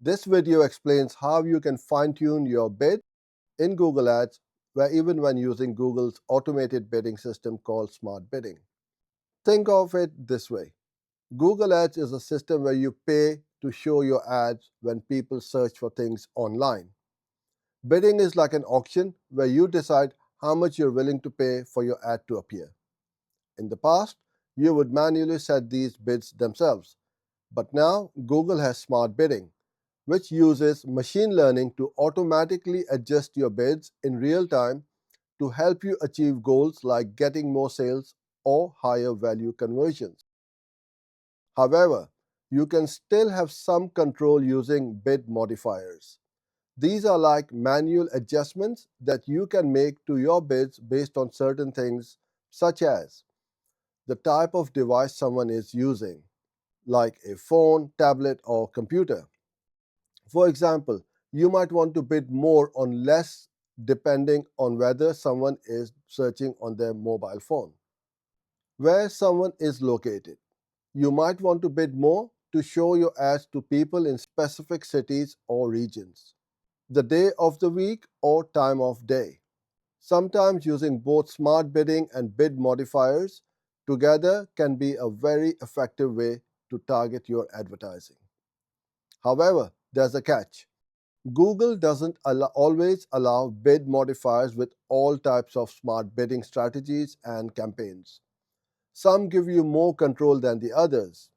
This video explains how you can fine-tune your bid in Google Ads, where even when using Google's automated bidding system called Smart Bidding. Think of it this way. Google Ads is a system where you pay to show your ads when people search for things online. Bidding is like an auction where you decide how much you're willing to pay for your ad to appear. In the past, you would manually set these bids themselves, but now Google has Smart Bidding, which uses machine learning to automatically adjust your bids in real time to help you achieve goals like getting more sales or higher value conversions. However, you can still have some control using bid modifiers. These are like manual adjustments that you can make to your bids based on certain things, such as the type of device someone is using, like a phone, tablet, or computer. For example, you might want to bid more on less depending on whether someone is searching on their mobile phone. Where someone is located. You might want to bid more to show your ads to people in specific cities or regions. The day of the week or time of day. Sometimes using both smart bidding and bid modifiers together can be a very effective way to target your advertising. However, there's a catch. Google doesn't always allow bid modifiers with all types of smart bidding strategies and campaigns. Some give you more control than the others.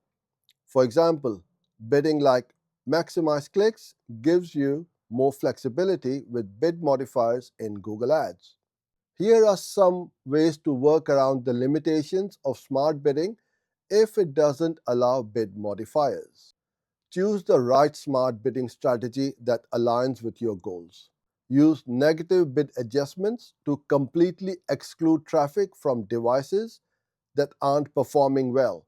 For example, bidding like maximize clicks gives you more flexibility with bid modifiers in Google Ads. Here are some ways to work around the limitations of smart bidding if it doesn't allow bid modifiers. Choose the right smart bidding strategy that aligns with your goals. Use negative bid adjustments to completely exclude traffic from devices that aren't performing well.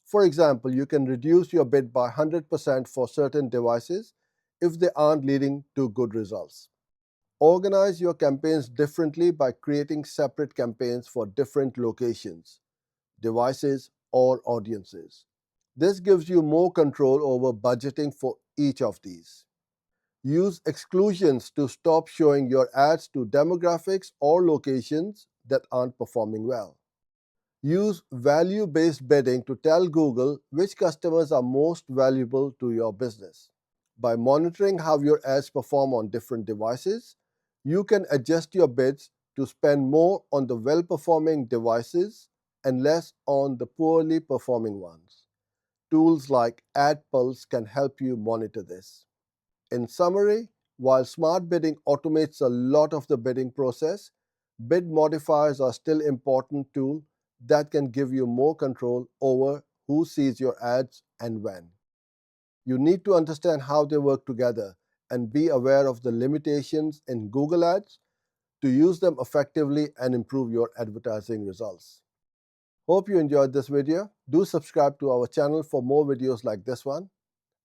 For example, you can reduce your bid by 100% for certain devices if they aren't leading to good results. Organize your campaigns differently by creating separate campaigns for different locations, devices, or audiences. This gives you more control over budgeting for each of these. Use exclusions to stop showing your ads to demographics or locations that aren't performing well. Use value-based bidding to tell Google which customers are most valuable to your business. By monitoring how your ads perform on different devices, you can adjust your bids to spend more on the well-performing devices and less on the poorly performing ones. Tools like AdPulse can help you monitor this. In summary, while smart bidding automates a lot of the bidding process, bid modifiers are still an important tool that can give you more control over who sees your ads and when. You need to understand how they work together and be aware of the limitations in Google Ads to use them effectively and improve your advertising results. Hope you enjoyed this video. Do subscribe to our channel for more videos like this one.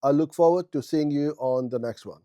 I look forward to seeing you on the next one.